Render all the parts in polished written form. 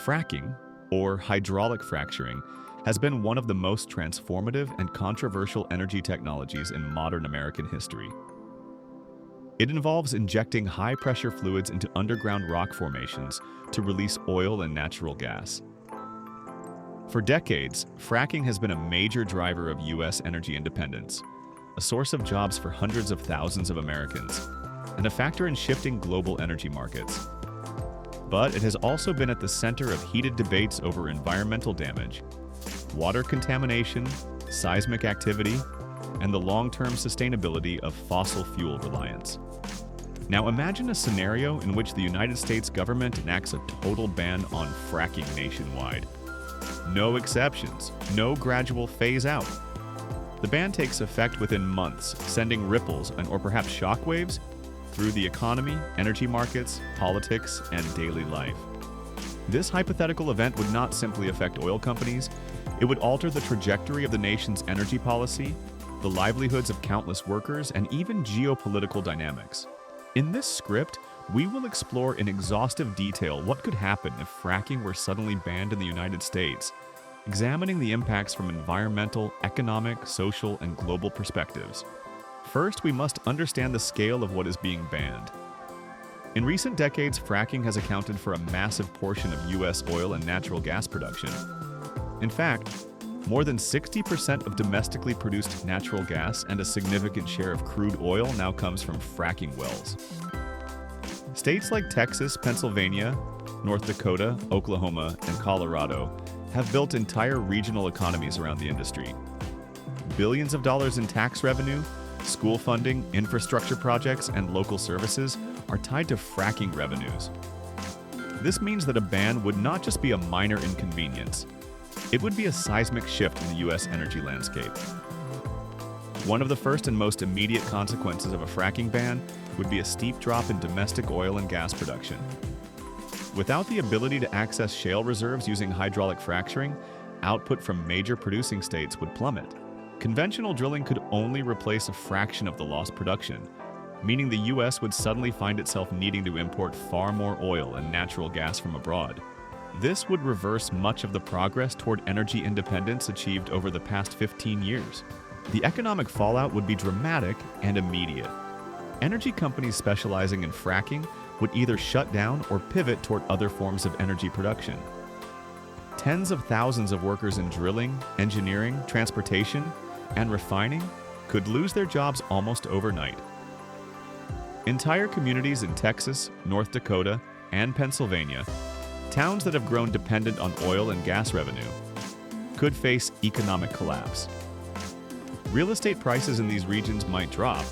Fracking, or hydraulic fracturing, has been one of the most transformative and controversial energy technologies in modern American history. It involves injecting high-pressure fluids into underground rock formations to release oil and natural gas. For decades, fracking has been a major driver of U.S. energy independence, a source of jobs for hundreds of thousands of Americans, and a factor in shifting global energy markets. But it has also been at the center of heated debates over environmental damage, water contamination, seismic activity, and the long-term sustainability of fossil fuel reliance. Now imagine a scenario in which the United States government enacts a total ban on fracking nationwide. No exceptions, no gradual phase out. The ban takes effect within months, sending ripples or perhaps shockwaves through the economy, energy markets, politics, and daily life. This hypothetical event would not simply affect oil companies, it would alter the trajectory of the nation's energy policy, the livelihoods of countless workers, and even geopolitical dynamics. In this script, we will explore in exhaustive detail what could happen if fracking were suddenly banned in the United States, examining the impacts from environmental, economic, social, and global perspectives. First, we must understand the scale of what is being banned. In recent decades, fracking has accounted for a massive portion of U.S. oil and natural gas production. In fact, more than 60% of domestically produced natural gas and a significant share of crude oil now comes from fracking wells. States like Texas, Pennsylvania, North Dakota, Oklahoma, and Colorado have built entire regional economies around the industry. Billions of dollars in tax revenue, school funding, infrastructure projects, and local services are tied to fracking revenues. This means that a ban would not just be a minor inconvenience, it would be a seismic shift in the U.S. energy landscape. One of the first and most immediate consequences of a fracking ban would be a steep drop in domestic oil and gas production. Without the ability to access shale reserves using hydraulic fracturing, output from major producing states would plummet. Conventional drilling could only replace a fraction of the lost production, meaning the U.S. would suddenly find itself needing to import far more oil and natural gas from abroad. This would reverse much of the progress toward energy independence achieved over the past 15 years. The economic fallout would be dramatic and immediate. Energy companies specializing in fracking would either shut down or pivot toward other forms of energy production. Tens of thousands of workers in drilling, engineering, transportation, and refining could lose their jobs almost overnight. Entire communities in Texas, North Dakota, and Pennsylvania, towns that have grown dependent on oil and gas revenue, could face economic collapse. Real estate prices in these regions might drop,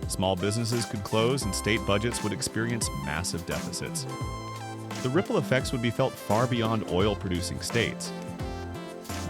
small businesses could close, and state budgets would experience massive deficits. The ripple effects would be felt far beyond oil-producing states.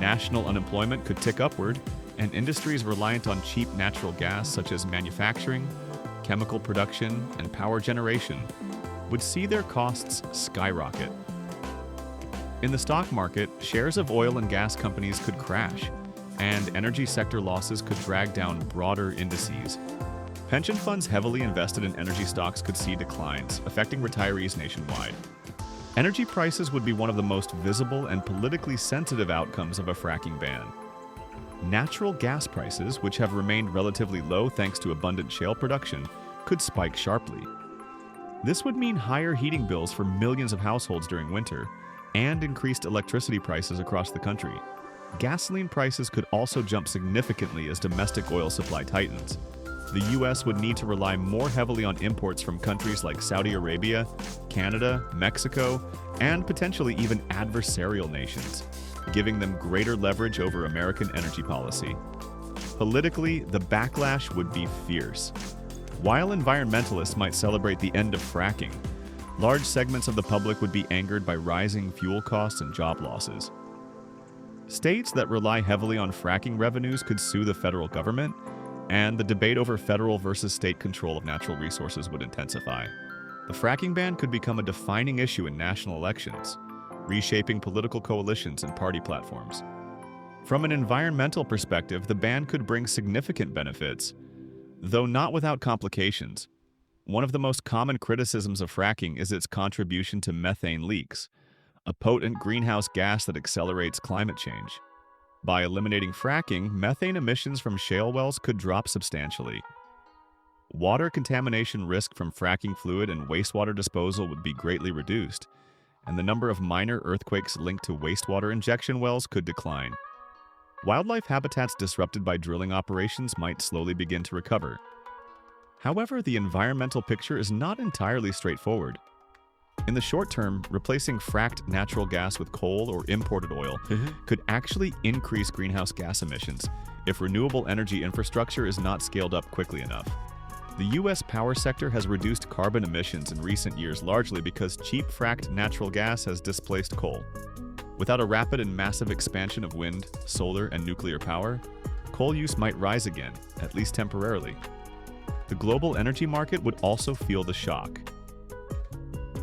National unemployment could tick upward, and industries reliant on cheap natural gas such as manufacturing, chemical production, and power generation would see their costs skyrocket. In the stock market, shares of oil and gas companies could crash, and energy sector losses could drag down broader indices. Pension funds heavily invested in energy stocks could see declines, affecting retirees nationwide. Energy prices would be one of the most visible and politically sensitive outcomes of a fracking ban. Natural gas prices, which have remained relatively low thanks to abundant shale production, could spike sharply. This would mean higher heating bills for millions of households during winter, and increased electricity prices across the country. Gasoline prices could also jump significantly as domestic oil supply tightens. The U.S. would need to rely more heavily on imports from countries like Saudi Arabia, Canada, Mexico, and potentially even adversarial nations, giving them greater leverage over American energy policy. Politically, the backlash would be fierce. While environmentalists might celebrate the end of fracking, large segments of the public would be angered by rising fuel costs and job losses. States that rely heavily on fracking revenues could sue the federal government, and the debate over federal versus state control of natural resources would intensify. The fracking ban could become a defining issue in national elections, reshaping political coalitions and party platforms. From an environmental perspective, the ban could bring significant benefits, though not without complications. One of the most common criticisms of fracking is its contribution to methane leaks, a potent greenhouse gas that accelerates climate change. By eliminating fracking, methane emissions from shale wells could drop substantially. Water contamination risk from fracking fluid and wastewater disposal would be greatly reduced, and the number of minor earthquakes linked to wastewater injection wells could decline. Wildlife habitats disrupted by drilling operations might slowly begin to recover. However, the environmental picture is not entirely straightforward. In the short term, replacing fracked natural gas with coal or imported oil could actually increase greenhouse gas emissions if renewable energy infrastructure is not scaled up quickly enough. The U.S. power sector has reduced carbon emissions in recent years largely because cheap fracked natural gas has displaced coal. Without a rapid and massive expansion of wind, solar, and nuclear power, coal use might rise again, at least temporarily. The global energy market would also feel the shock.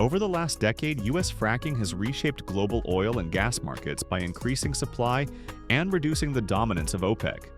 Over the last decade, U.S. fracking has reshaped global oil and gas markets by increasing supply and reducing the dominance of OPEC.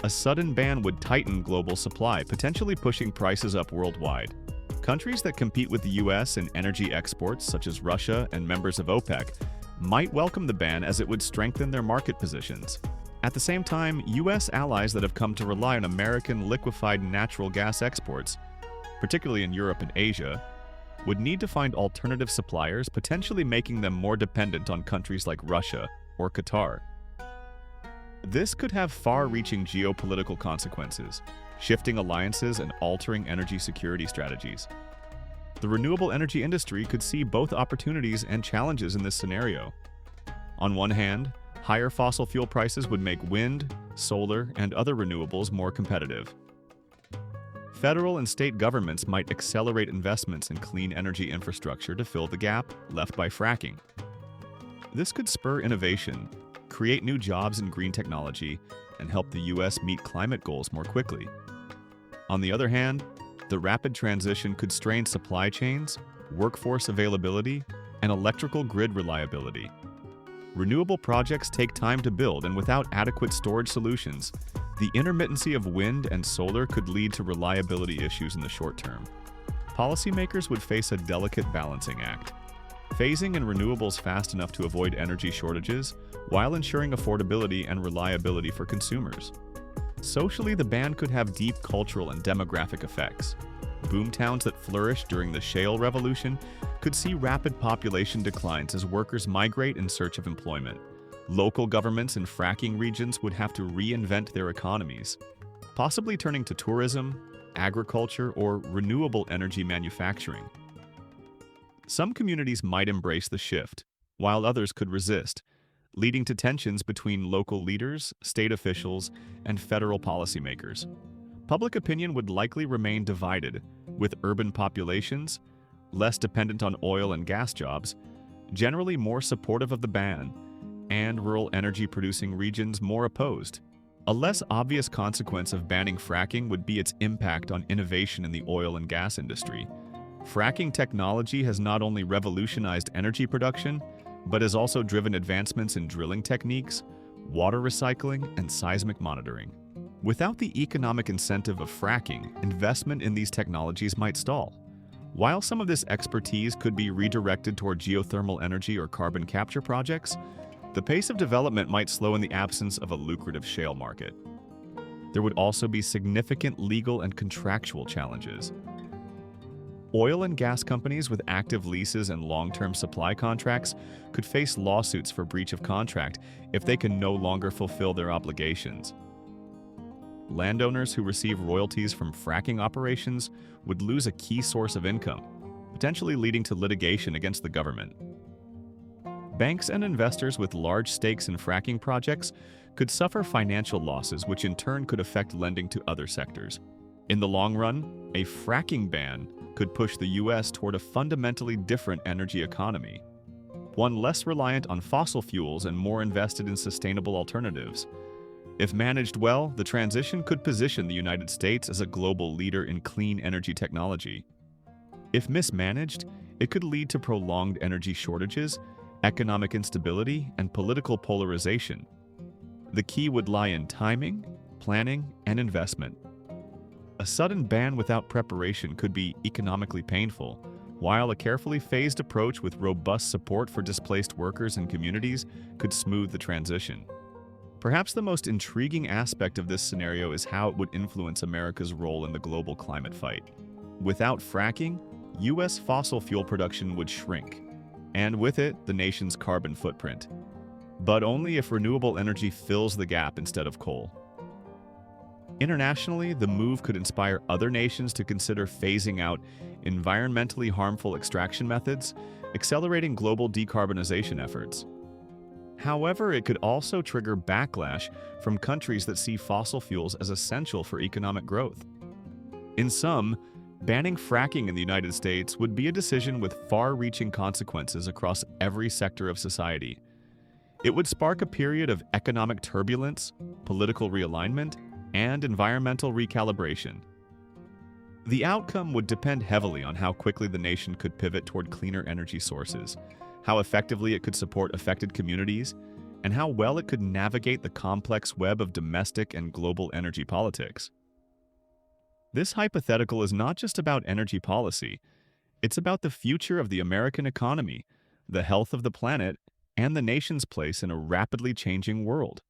A sudden ban would tighten global supply, potentially pushing prices up worldwide. Countries that compete with the U.S. in energy exports, such as Russia and members of OPEC, might welcome the ban as it would strengthen their market positions. At the same time, U.S. allies that have come to rely on American liquefied natural gas exports, particularly in Europe and Asia, would need to find alternative suppliers, potentially making them more dependent on countries like Russia or Qatar. This could have far-reaching geopolitical consequences, shifting alliances and altering energy security strategies. The renewable energy industry could see both opportunities and challenges in this scenario. On one hand, higher fossil fuel prices would make wind, solar, and other renewables more competitive. Federal and state governments might accelerate investments in clean energy infrastructure to fill the gap left by fracking. This could spur innovation, create new jobs in green technology, and help the U.S. meet climate goals more quickly. On the other hand, the rapid transition could strain supply chains, workforce availability, and electrical grid reliability. Renewable projects take time to build, and without adequate storage solutions, the intermittency of wind and solar could lead to reliability issues in the short term. Policymakers would face a delicate balancing act, phasing in renewables fast enough to avoid energy shortages while ensuring affordability and reliability for consumers. Socially, the ban could have deep cultural and demographic effects. Boomtowns that flourished during the shale revolution could see rapid population declines as workers migrate in search of employment. Local governments in fracking regions would have to reinvent their economies, possibly turning to tourism, agriculture, or renewable energy manufacturing. Some communities might embrace the shift, while others could resist, leading to tensions between local leaders, state officials, and federal policymakers. Public opinion would likely remain divided, with urban populations, less dependent on oil and gas jobs, generally more supportive of the ban, and rural energy-producing regions more opposed. A less obvious consequence of banning fracking would be its impact on innovation in the oil and gas industry. Fracking technology has not only revolutionized energy production, but has also driven advancements in drilling techniques, water recycling, and seismic monitoring. Without the economic incentive of fracking, investment in these technologies might stall. While some of this expertise could be redirected toward geothermal energy or carbon capture projects, the pace of development might slow in the absence of a lucrative shale market. There would also be significant legal and contractual challenges. Oil and gas companies with active leases and long-term supply contracts could face lawsuits for breach of contract if they can no longer fulfill their obligations. Landowners who receive royalties from fracking operations would lose a key source of income, potentially leading to litigation against the government. Banks and investors with large stakes in fracking projects could suffer financial losses, which in turn could affect lending to other sectors. In the long run, a fracking ban could push the U.S. toward a fundamentally different energy economy, one less reliant on fossil fuels and more invested in sustainable alternatives. If managed well, the transition could position the United States as a global leader in clean energy technology. If mismanaged, it could lead to prolonged energy shortages, economic instability, and political polarization. The key would lie in timing, planning, and investment. A sudden ban without preparation could be economically painful, while a carefully phased approach with robust support for displaced workers and communities could smooth the transition. Perhaps the most intriguing aspect of this scenario is how it would influence America's role in the global climate fight. Without fracking, U.S. fossil fuel production would shrink, and with it, the nation's carbon footprint. But only if renewable energy fills the gap instead of coal. Internationally, the move could inspire other nations to consider phasing out environmentally harmful extraction methods, accelerating global decarbonization efforts. However, it could also trigger backlash from countries that see fossil fuels as essential for economic growth. In sum, banning fracking in the United States would be a decision with far-reaching consequences across every sector of society. It would spark a period of economic turbulence, political realignment, and environmental recalibration. The outcome would depend heavily on how quickly the nation could pivot toward cleaner energy sources, how effectively it could support affected communities, and how well it could navigate the complex web of domestic and global energy politics. This hypothetical is not just about energy policy, it's about the future of the American economy, the health of the planet, and the nation's place in a rapidly changing world.